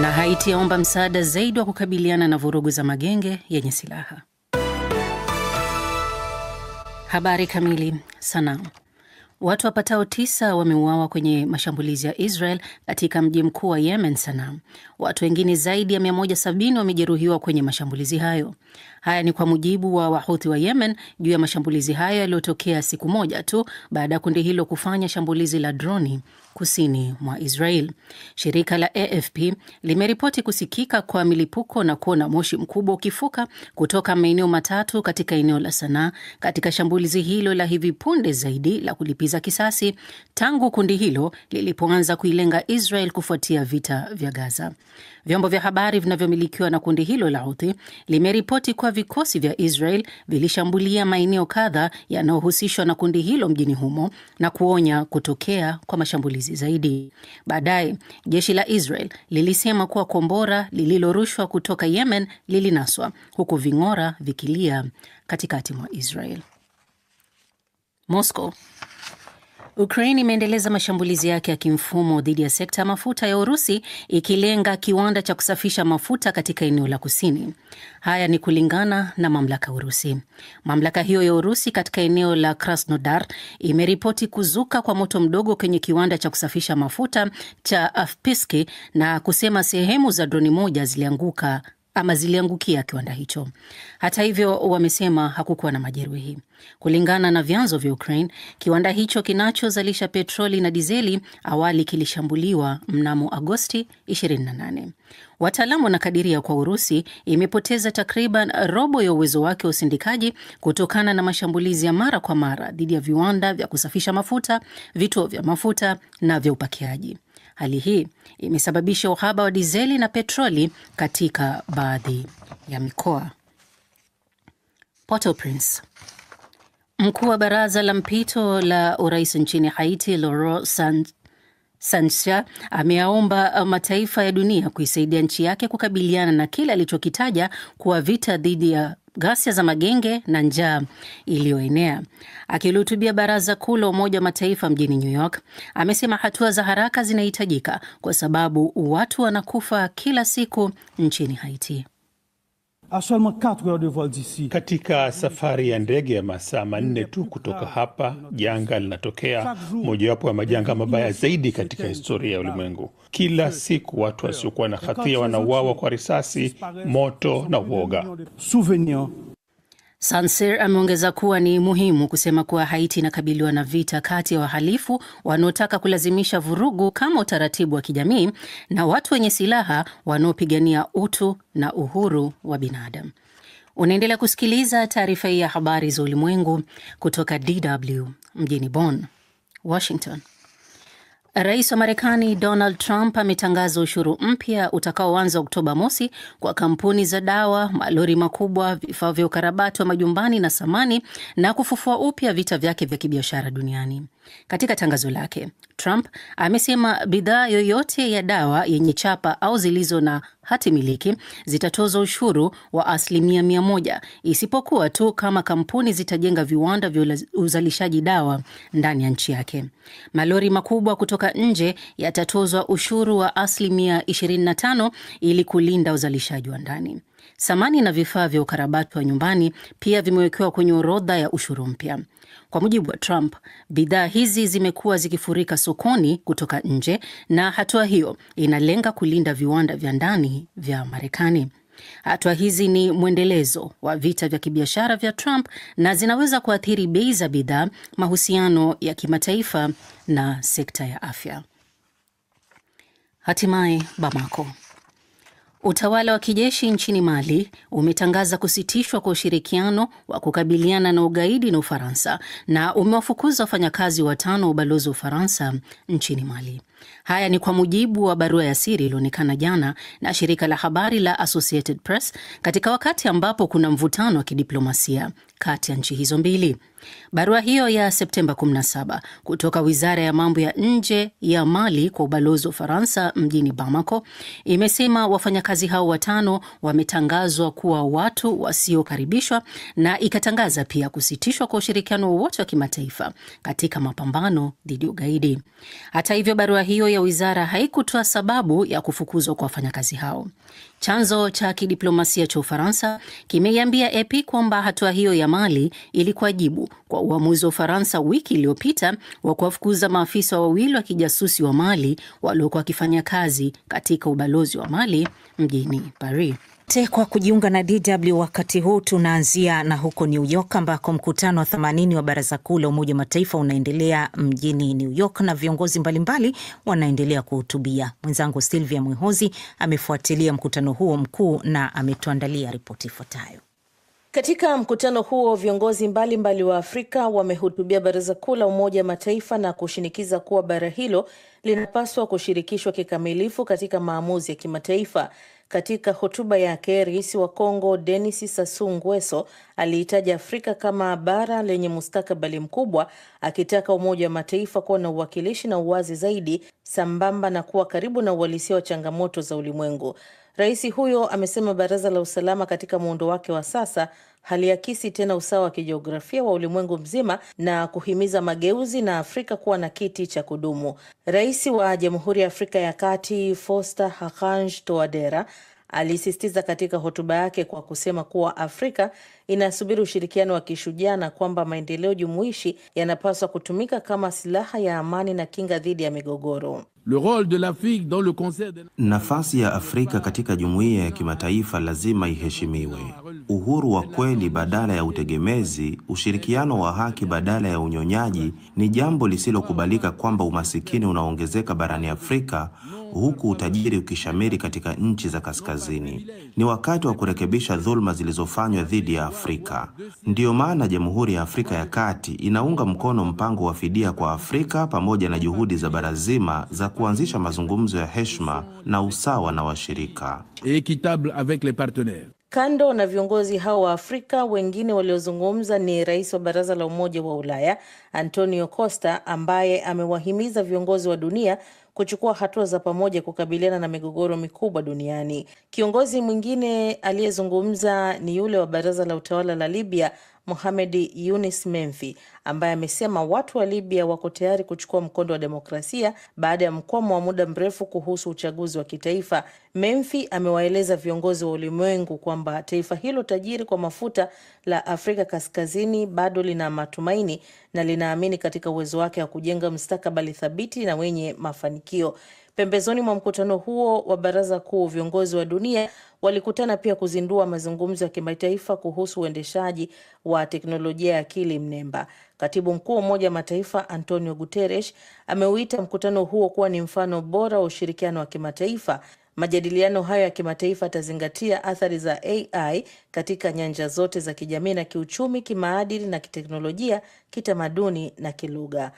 Na Haiti yaomba msaada zaidi wa kukabiliana na vurugu za magenge yenye silaha. Habari kamili. Sanaa. Watu wapatao 9 wameuawa kwenye mashambulizi ya Israel katika mji mkuu wa Yemen, Sanaa. Watu wengine zaidi ya 170 wamejeruhiwa kwenye mashambulizi hayo. Haya ni kwa mujibu wa Wahuthi wa Yemen juu ya mashambulizi hayo yaliyotokea siku moja tu baada ya kundi hilo kufanya shambulizi la droni kusini mwa Israel. Shirika la AFP limeripoti kusikika kwa milipuko na kuona moshi mkubwa ukifuka kutoka maeneo matatu katika eneo la Sanaa katika shambulizi hilo la hivi punde zaidi la kulipiza kisasi tangu kundi hilo lilipoanza kuilenga Israel kufuatia vita vya Gaza. Vyombo vya habari vinavyomilikiwa na kundi hilo la Houthi limeripoti kwa vikosi vya Israel vilishambulia maeneo kadhaa yanayohusishwa na kundi hilo mjini humo na kuonya kutokea kwa mashambulizi zaidi. Baadaye, jeshi la Israel lilisema kuwa kombora lililorushwa kutoka Yemen lilinaswa huku ving'ora vikilia katikati mwa Israel. Moscow. Ukraine imeendeleza mashambulizi yake ya kimfumo dhidi ya sekta ya mafuta ya Urusi ikilenga kiwanda cha kusafisha mafuta katika eneo la kusini. Haya ni kulingana na mamlaka Urusi. Mamlaka hiyo ya Urusi katika eneo la Krasnodar imeripoti kuzuka kwa moto mdogo kwenye kiwanda cha kusafisha mafuta cha Avpsky na kusema sehemu za droni moja ziliangukia kiwanda hicho. Hata hivyo, wamesema hakukuwa na majeruhi. Kulingana na vyanzo vya Ukraine, kiwanda hicho kinachozalisha petroli na dizeli awali kilishambuliwa mnamo Agosti 28. Wataalamu wanakadiria kwa Urusi imepoteza takriban robo ya uwezo wake wa usindikaji kutokana na mashambulizi ya mara kwa mara dhidi ya viwanda vya kusafisha mafuta, vituo vya mafuta na vya upakiaji. Hali hii imesababisha uhaba wa dizeli na petroli katika baadhi ya mikoa. Port-au-Prince. Mkuu wa baraza la mpito la urais nchini Haiti, Laurent Sanchia, ameyaomba mataifa ya dunia kuisaidia nchi yake kukabiliana na kile alichokitaja kuwa vita dhidi ya ghasia za magenge na njaa iliyoenea. Akilihutubia baraza kuu la Umoja wa Mataifa mjini New York, amesema hatua za haraka zinahitajika kwa sababu watu wanakufa kila siku nchini Haiti. Katika safari ya ndege ya masaa 4 tu kutoka hapa, janga linatokea, mojawapo ya majanga mabaya zaidi katika historia ya ulimwengu. Kila siku watu wasiokuwa na hatia wanauawa kwa risasi, moto na uoga. Sancer ameongeza kuwa ni muhimu kusema kuwa Haiti inakabiliwa na vita kati ya wahalifu wanaotaka kulazimisha vurugu kama utaratibu wa kijamii na watu wenye silaha wanaopigania utu na uhuru wa binadamu. Unaendelea kusikiliza taarifa hii ya habari za ulimwengu kutoka DW mjini Bonn. Washington. Rais wa Marekani Donald Trump ametangaza ushuru mpya utakaoanza Oktoba mosi kwa kampuni za dawa, malori makubwa, vifaa vya ukarabati wa majumbani na samani, na kufufua upya vita vyake vya kibiashara duniani. Katika tangazo lake, Trump amesema bidhaa yoyote ya dawa yenye chapa au zilizo na hati miliki zitatozwa ushuru wa 100%, isipokuwa tu kama kampuni zitajenga viwanda vya uzalishaji dawa ndani ya nchi yake. Malori makubwa kutoka nje yatatozwa ushuru wa 25% ili kulinda uzalishaji wa ndani. Samani na vifaa vya ukarabati wa nyumbani pia vimewekewa kwenye orodha ya ushuru mpya. Kwa mujibu wa Trump, bidhaa hizi zimekuwa zikifurika sokoni kutoka nje na hatua hiyo inalenga kulinda viwanda vya ndani vya Marekani. Hatua hizi ni mwendelezo wa vita vya kibiashara vya Trump na zinaweza kuathiri bei za bidhaa, mahusiano ya kimataifa na sekta ya afya. Hatimaye Bamako. Utawala wa kijeshi nchini Mali umetangaza kusitishwa kwa ushirikiano wa kukabiliana na ugaidi na Ufaransa na umewafukuza wafanyakazi 5 wa ubalozi wa Ufaransa nchini Mali. Haya ni kwa mujibu wa barua ya siri ilionekana jana na shirika la habari la Associated Press katika wakati ambapo kuna mvutano wa kidiplomasia kati ya nchi hizo mbili. Barua hiyo ya Septemba 17 kutoka Wizara ya Mambo ya Nje ya Mali kwa ubalozi wa Ufaransa mjini Bamako imesema wafanyakazi hao 5 wametangazwa kuwa watu wasiokaribishwa na ikatangaza pia kusitishwa kwa ushirikiano wowote wa kimataifa katika mapambano dhidi ya ugaidi. Hata hivyo, barua hiyo ya wizara haikutoa sababu ya kufukuzwa kwa wafanyakazi hao. Chanzo cha kidiplomasia cha Ufaransa kimeiambia AP kwamba hatua hiyo ya Mali ilikuwa jibu kwa uamuzi wa Ufaransa wiki iliyopita wa kuwafukuza maafisa wawili wa kijasusi wa Mali waliokuwa wakifanya kazi katika ubalozi wa Mali mjini Paris. Kwa kujiunga na DW wakati huu, tunaanzia na huko New York ambako mkutano wa 80 wa Baraza Kuu la Umoja wa Mataifa unaendelea mjini New York na viongozi mbalimbali wanaendelea kuhutubia. Mwenzangu Silvia Mwehozi amefuatilia mkutano huo mkuu na ametuandalia ripoti ifuatayo. Katika mkutano huo viongozi mbalimbali wa Afrika wamehutubia Baraza Kuu la Umoja wa Mataifa na kushinikiza kuwa bara hilo linapaswa kushirikishwa kikamilifu katika maamuzi ya kimataifa. Katika hotuba yake, Rais wa Kongo Denis Sassou Nguesso aliitaja Afrika kama bara lenye mustakabali mkubwa, akitaka Umoja wa Mataifa kuwa na uwakilishi na uwazi zaidi sambamba na kuwa karibu na uhalisia wa changamoto za ulimwengu. Rais huyo amesema Baraza la Usalama katika muundo wake wa sasa haliakisi tena usawa wa kijiografia wa ulimwengu mzima na kuhimiza mageuzi na Afrika kuwa na kiti cha kudumu. Rais wa Jamhuri ya Afrika ya Kati Faustin Archange Touadera alisisitiza katika hotuba yake kwa kusema kuwa Afrika inasubiri ushirikiano wa kishujaa na kwamba maendeleo jumuishi yanapaswa kutumika kama silaha ya amani na kinga dhidi ya migogoro. Nafasi ya Afrika katika jumuiya ya kimataifa lazima iheshimiwe. Uhuru wa kweli badala ya utegemezi, ushirikiano wa haki badala ya unyonyaji ni jambo lisilokubalika kwamba umasikini unaongezeka barani Afrika huku utajiri ukishamiri katika nchi za kaskazini. Ni wakati wa kurekebisha dhulma zilizofanywa dhidi ya Afrika. Ndiyo maana Jamhuri ya Afrika ya Kati inaunga mkono mpango wa fidia kwa Afrika pamoja na juhudi za bara zima za kuanzisha mazungumzo ya heshima na usawa na washirika. Kando na viongozi hao wa Afrika, wengine waliozungumza ni Rais wa Baraza la Umoja wa Ulaya Antonio Costa, ambaye amewahimiza viongozi wa dunia kuchukua hatua za pamoja kukabiliana na migogoro mikubwa duniani. Kiongozi mwingine aliyezungumza ni yule wa Baraza la Utawala la Libya Mohamed Younis Menfi, ambaye amesema watu wa Libya wako tayari kuchukua mkondo wa demokrasia baada ya mkwamo wa muda mrefu kuhusu uchaguzi wa kitaifa. Menfi amewaeleza viongozi wa ulimwengu kwamba taifa hilo tajiri kwa mafuta la Afrika Kaskazini bado lina matumaini na linaamini katika uwezo wake wa kujenga mustakabali thabiti na wenye mafanikio. Pembezoni mwa mkutano huo wa Baraza Kuu, viongozi wa dunia walikutana pia kuzindua mazungumzo ya kimataifa kuhusu uendeshaji wa teknolojia ya akili mnemba. Katibu Mkuu wa Umoja wa Mataifa Antonio Guterres ameuita mkutano huo kuwa ni mfano bora wa ushirikiano wa kimataifa. Majadiliano hayo ya kimataifa yatazingatia athari za AI katika nyanja zote za kijamii na kiuchumi, kimaadili na kiteknolojia, kitamaduni na kilugha.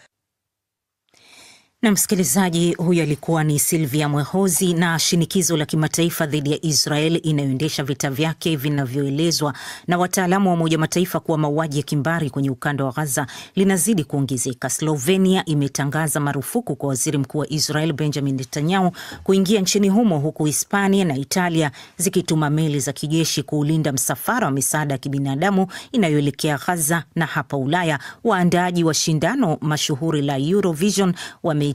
Na msikilizaji, huyo alikuwa ni Silvia Mwehozi. Na shinikizo la kimataifa dhidi ya Israel inayoendesha vita vyake vinavyoelezwa na wataalamu wa Umoja Mataifa kuwa mauaji ya kimbari kwenye ukanda wa Gaza linazidi kuongezeka. Slovenia imetangaza marufuku kwa waziri mkuu wa Israel Benjamin Netanyahu kuingia nchini humo, huku Hispania na Italia zikituma meli za kijeshi kuulinda msafara wa misaada ya kibinadamu inayoelekea Gaza. Na hapa Ulaya, waandaaji wa shindano mashuhuri la Eurovision wameitisha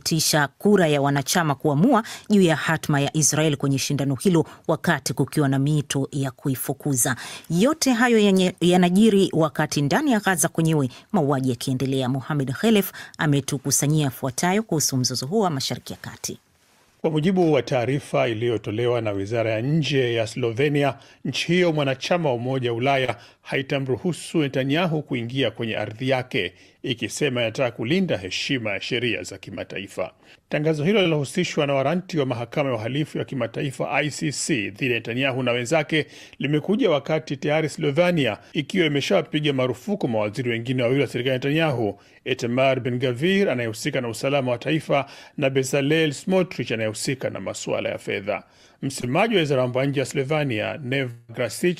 kura ya wanachama kuamua juu ya hatma ya Israel kwenye shindano hilo, wakati kukiwa na mito ya kuifukuza. Yote hayo yanajiri wakati ndani ya Gaza kwenyewe mauaji yakiendelea. Mohamed Khelef ametukusanyia yafuatayo kuhusu mzozo huo wa Mashariki ya Kati. Kwa mujibu wa taarifa iliyotolewa na Wizara ya Nje ya Slovenia, nchi hiyo mwanachama wa Umoja wa Ulaya haitamruhusu Netanyahu kuingia kwenye ardhi yake, ikisema inataka kulinda heshima ya sheria za kimataifa. Tangazo hilo lilohusishwa na waranti wa mahakama ya uhalifu ya kimataifa ICC dhidi ya Netanyahu na wenzake limekuja wakati tayari Slovenia ikiwa imeshapiga marufuku mawaziri wengine wawili wa serikali ya Netanyahu, Itamar Ben-Gvir anayehusika na usalama wa taifa na Bezalel Smotrich anayehusika na masuala ya fedha. Msemaji wa wizara ya mambo ya nje ya Slovenia Nev Krasic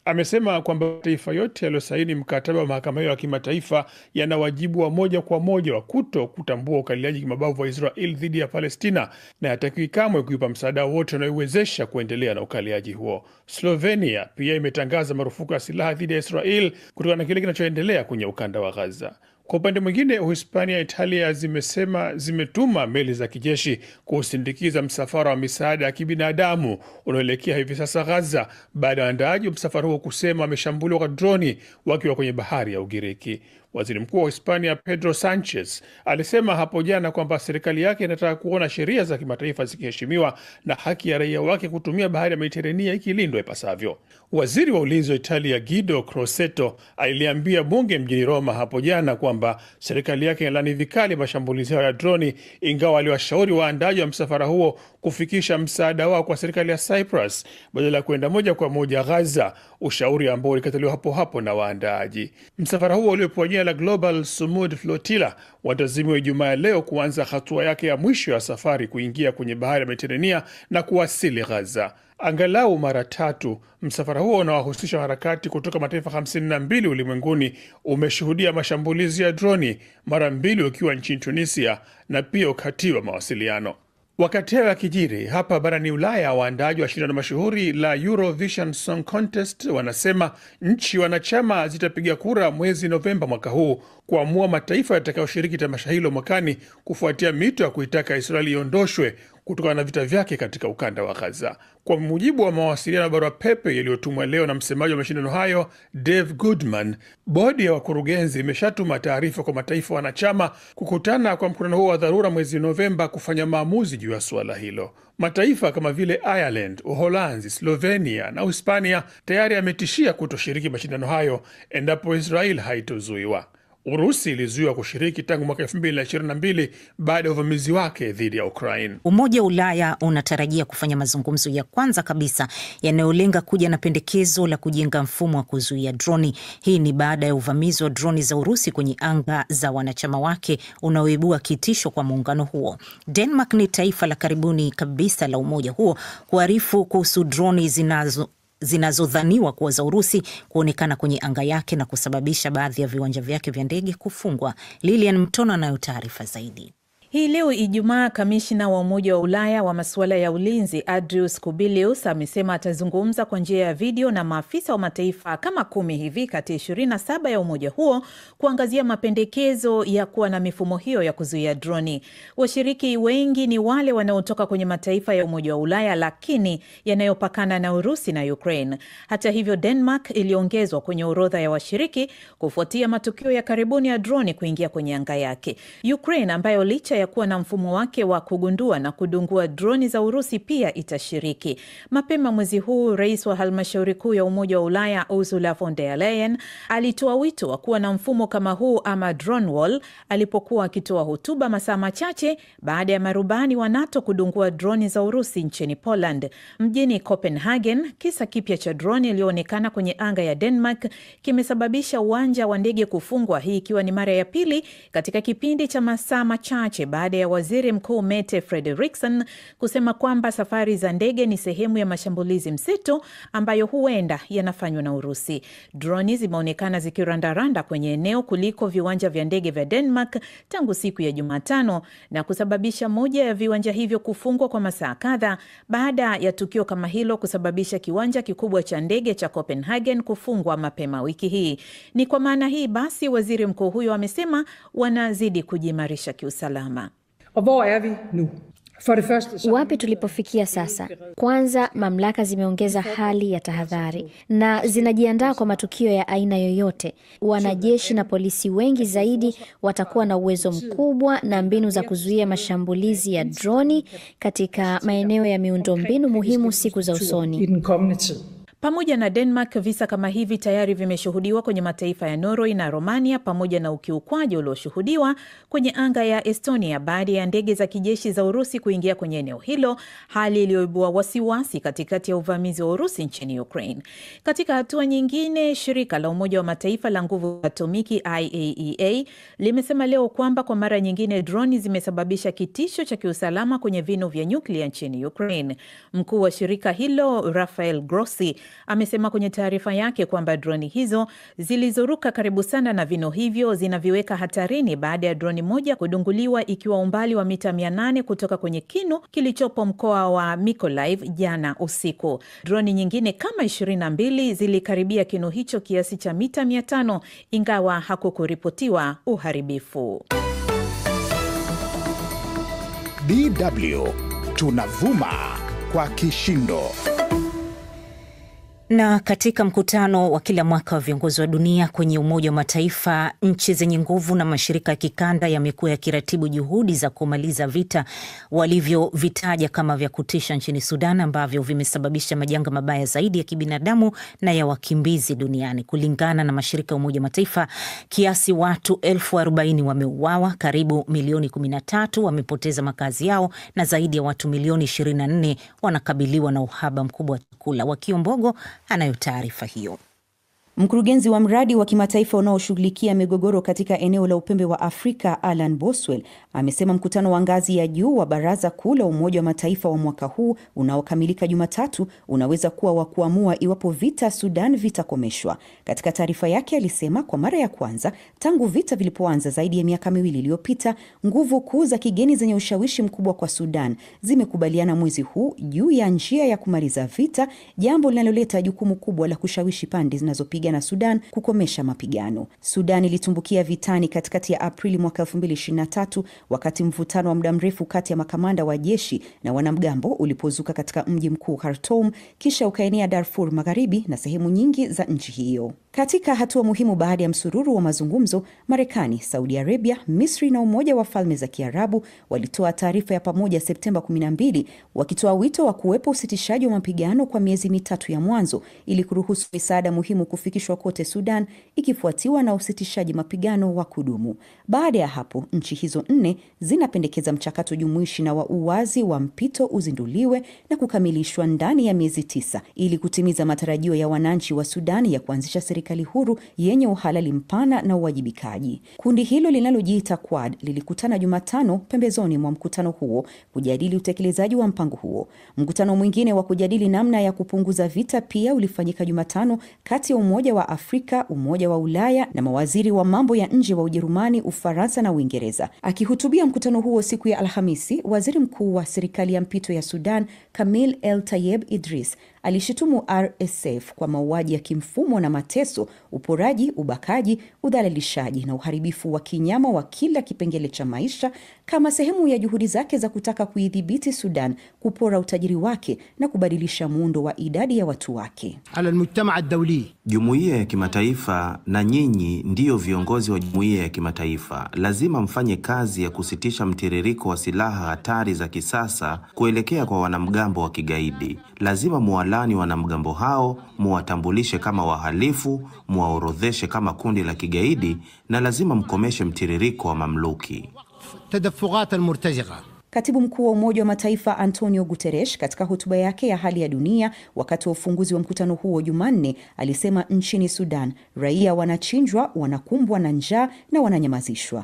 amesema kwamba mataifa yote yaliyosaini mkataba wa mahakama hiyo ya kimataifa yana wajibu wa moja kwa moja wa kutambua ukaliaji kimabavu wa Israel dhidi ya Palestina na hatakiwi kamwe kuipa msaada wote unaoiwezesha kuendelea na ukaliaji huo. Slovenia pia imetangaza marufuku ya silaha dhidi ya Israel kutokana na kile kinachoendelea kwenye ukanda wa Gaza. Kwa upande mwingine, Uhispania na Italia zimesema zimetuma meli za kijeshi kusindikiza msafara wa misaada ya kibinadamu unaoelekea hivi sasa Gaza, baada ya waandaaji wa msafara huo kusema wameshambuliwa kwa droni wakiwa kwenye bahari ya Ugiriki. Waziri Mkuu wa Hispania Pedro Sanchez alisema hapo jana kwamba serikali yake inataka kuona sheria za kimataifa zikiheshimiwa na haki ya raia wake kutumia bahari ya Mediterania ikilindwa ipasavyo. Waziri wa ulinzi wa Italia Guido Crosetto aliliambia bunge mjini Roma hapo jana kwamba serikali yake inalaani vikali mashambulizi hayo ya droni, ingawa aliwashauri waandaaji wa msafara huo kufikisha msaada wao kwa serikali ya Cyprus badala ya kwenda moja kwa moja Gaza, ushauri ambao ulikataliwa hapo hapo na waandaaji. Msafara huo uliopewa jina la Global Sumud Flotilla watazimiwa Ijumaa ya leo kuanza hatua yake ya mwisho ya safari kuingia kwenye bahari ya Mediterania na kuwasili Gaza. Angalau mara tatu msafara huo unawahusisha harakati kutoka mataifa 52 ulimwenguni umeshuhudia mashambulizi ya droni, mara 2 ukiwa nchini Tunisia na pia ukatiwa mawasiliano. Wakati hayo yakijiri, hapa barani Ulaya, waandaaji wa shindano mashuhuri la Eurovision Song Contest wanasema nchi wanachama zitapiga kura mwezi Novemba mwaka huu kuamua mataifa yatakayoshiriki tamasha hilo mwakani, kufuatia mito ya kuitaka Israeli iondoshwe kutokana na vita vyake katika ukanda wa Gaza. Kwa mujibu wa mawasiliano ya barua pepe yaliyotumwa leo na msemaji wa mashindano hayo Dave Goodman, bodi ya wakurugenzi imeshatuma taarifa kwa mataifa wanachama kukutana kwa mkutano huo wa dharura mwezi Novemba kufanya maamuzi juu ya suala hilo. Mataifa kama vile Ireland, Uholanzi, Slovenia na Uhispania tayari yametishia kutoshiriki mashindano hayo endapo Israel haitozuiwa. Urusi ilizuiwa kushiriki tangu mwaka 2022 baada ya uvamizi wake dhidi ya Ukraine. Umoja wa Ulaya unatarajia kufanya mazungumzo ya kwanza kabisa yanayolenga kuja na pendekezo la kujenga mfumo wa kuzuia droni. Hii ni baada ya uvamizi wa droni za Urusi kwenye anga za wanachama wake unaoibua kitisho kwa muungano huo. Denmark ni taifa la karibuni kabisa la umoja huo kuarifu kuhusu droni zinazodhaniwa kuwa za Urusi kuonekana kwenye anga yake na kusababisha baadhi ya viwanja vyake vya ndege kufungwa. Lilian Mtono anayo taarifa zaidi. Hii leo Ijumaa, kamishna wa Umoja wa Ulaya wa masuala ya ulinzi Andrius Kubilius amesema atazungumza kwa njia ya video na maafisa wa mataifa kama 10 hivi kati ya 27 ya umoja huo kuangazia mapendekezo ya kuwa na mifumo hiyo ya kuzuia droni. Washiriki wengi ni wale wanaotoka kwenye mataifa ya Umoja wa Ulaya lakini yanayopakana na Urusi na Ukraine. Hata hivyo, Denmark iliongezwa kwenye orodha ya washiriki kufuatia matukio ya karibuni ya droni kuingia kwenye anga yake. Ukraine ambayo licha ya kuwa na mfumo wake wa kugundua na kudungua droni za Urusi pia itashiriki. Mapema mwezi huu, rais wa halmashauri kuu ya Umoja wa Ulaya Ursula von der Leyen alitoa wito wa kuwa na mfumo kama huu ama drone wall alipokuwa akitoa hotuba masaa machache baada ya marubani wa NATO kudungua droni za Urusi nchini Poland. Mjini Copenhagen, kisa kipya cha droni iliyoonekana kwenye anga ya Denmark kimesababisha uwanja wa ndege kufungwa, hii ikiwa ni mara ya pili katika kipindi cha masaa machache baada ya waziri mkuu Mette Frederiksen kusema kwamba safari za ndege ni sehemu ya mashambulizi mseto ambayo huenda yanafanywa na Urusi. Droni zimeonekana zikirandaranda kwenye eneo kuliko viwanja vya ndege vya Denmark tangu siku ya Jumatano na kusababisha moja ya viwanja hivyo kufungwa kwa masaa kadhaa baada ya tukio kama hilo kusababisha kiwanja kikubwa cha ndege cha Copenhagen kufungwa mapema wiki hii. Ni kwa maana hii basi waziri mkuu huyo amesema wanazidi kujimarisha kiusalama. Wapi tulipofikia sasa? Kwanza, mamlaka zimeongeza hali ya tahadhari na zinajiandaa kwa matukio ya aina yoyote. Wanajeshi na polisi wengi zaidi watakuwa na uwezo mkubwa na mbinu za kuzuia mashambulizi ya droni katika maeneo ya miundombinu muhimu siku za usoni. Pamoja na Denmark, visa kama hivi tayari vimeshuhudiwa kwenye mataifa ya Norway na Romania, pamoja na ukiukwaji ulioshuhudiwa kwenye anga ya Estonia baada ya ndege za kijeshi za Urusi kuingia kwenye eneo hilo, hali iliyoibua wasiwasi katikati ya uvamizi wa Urusi nchini Ukraine. Katika hatua nyingine, shirika la Umoja wa Mataifa la nguvu atomiki IAEA limesema leo kwamba kwa mara nyingine droni zimesababisha kitisho cha kiusalama kwenye vinu vya nyuklia nchini Ukraine. Mkuu wa shirika hilo Rafael Grossi amesema kwenye taarifa yake kwamba droni hizo zilizoruka karibu sana na vinu hivyo zinaviweka hatarini baada ya droni moja kudunguliwa ikiwa umbali wa mita 800 kutoka kwenye kinu kilichopo mkoa wa Mykolaiv jana usiku. Droni nyingine kama 22 zilikaribia kinu hicho kiasi cha mita 500 ingawa hakukuripotiwa uharibifu. DW tunavuma kwa kishindo. Na katika mkutano wa kila mwaka wa viongozi wa dunia kwenye Umoja wa Mataifa, nchi zenye nguvu na mashirika ya kikanda yamekuwa yakiratibu juhudi za kumaliza vita walivyovitaja kama vya kutisha nchini Sudan, ambavyo vimesababisha majanga mabaya zaidi ya kibinadamu na ya wakimbizi duniani. Kulingana na mashirika ya Umoja wa Mataifa, kiasi watu 40,000 wameuawa, karibu milioni 13 wamepoteza makazi yao na zaidi ya watu milioni 24 wanakabiliwa na uhaba mkubwa wa chakula. Wakiombogo anayo taarifa hiyo. Mkurugenzi wa mradi wa kimataifa unaoshughulikia migogoro katika eneo la upembe wa Afrika, Alan Boswell, amesema mkutano wa ngazi ya juu wa Baraza Kuu la Umoja wa Mataifa wa mwaka huu unaokamilika Jumatatu unaweza kuwa wa kuamua iwapo vita Sudan vitakomeshwa. Katika taarifa yake alisema kwa mara ya kwanza tangu vita vilipoanza zaidi ya miaka 2 iliyopita, nguvu kuu za kigeni zenye ushawishi mkubwa kwa Sudan zimekubaliana mwezi huu juu ya njia ya kumaliza vita, jambo linaloleta jukumu kubwa la kushawishi pande zinazopiga na Sudan kukomesha mapigano. Sudan ilitumbukia vitani katikati ya Aprili mwaka 2023 wakati mvutano wa muda mrefu kati ya makamanda wa jeshi na wanamgambo ulipozuka katika mji mkuu Khartoum, kisha ukaenea Darfur Magharibi na sehemu nyingi za nchi hiyo. Katika hatua muhimu baada ya msururu wa mazungumzo, Marekani, Saudi Arabia, Misri na Umoja wa Falme za Kiarabu walitoa taarifa ya pamoja Septemba 12 wakitoa wito wa kuwepo usitishaji wa mapigano kwa miezi 3 ya mwanzo ili kuruhusu misaada muhimu kufikishwa kote Sudan, ikifuatiwa na usitishaji mapigano wa kudumu. Baada ya hapo, nchi hizo 4 zinapendekeza mchakato jumuishi na wa uwazi wa mpito uzinduliwe na kukamilishwa ndani ya miezi 9 ili kutimiza matarajio ya wananchi wa Sudan ya kuanzisha serikali huru yenye uhalali mpana na uwajibikaji. Kundi hilo linalojiita Quad lilikutana Jumatano pembezoni mwa mkutano huo kujadili utekelezaji wa mpango huo. Mkutano mwingine wa kujadili namna ya kupunguza vita pia ulifanyika Jumatano kati ya Umoja wa Afrika, Umoja wa Ulaya na mawaziri wa mambo ya nje wa Ujerumani, Ufaransa na Uingereza. Akihutubia mkutano huo siku ya Alhamisi, waziri mkuu wa serikali ya mpito ya Sudan, Kamil El Tayeb Idris, alishutumu RSF kwa mauaji ya kimfumo na mateso, uporaji, ubakaji, udhalilishaji na uharibifu wa kinyama wa kila kipengele cha maisha kama sehemu ya juhudi zake za kutaka kuidhibiti Sudan, kupora utajiri wake na kubadilisha muundo wa idadi ya watu wake. Jumuiya ya kimataifa na nyinyi ndiyo viongozi wa jumuiya ya kimataifa, lazima mfanye kazi ya kusitisha mtiririko wa silaha hatari za kisasa kuelekea kwa wanamgambo wa kigaidi. Lazima muwalani wanamgambo hao, muwatambulishe kama wahalifu, muwaorodheshe kama kundi la kigaidi na lazima mkomeshe mtiririko wa mamluki. Katibu mkuu wa Umoja wa Mataifa Antonio Guterres katika hotuba yake ya hali ya dunia wakati wa ufunguzi wa mkutano huo Jumanne alisema nchini Sudan raia wanachinjwa, wanakumbwa na njaa na wananyamazishwa.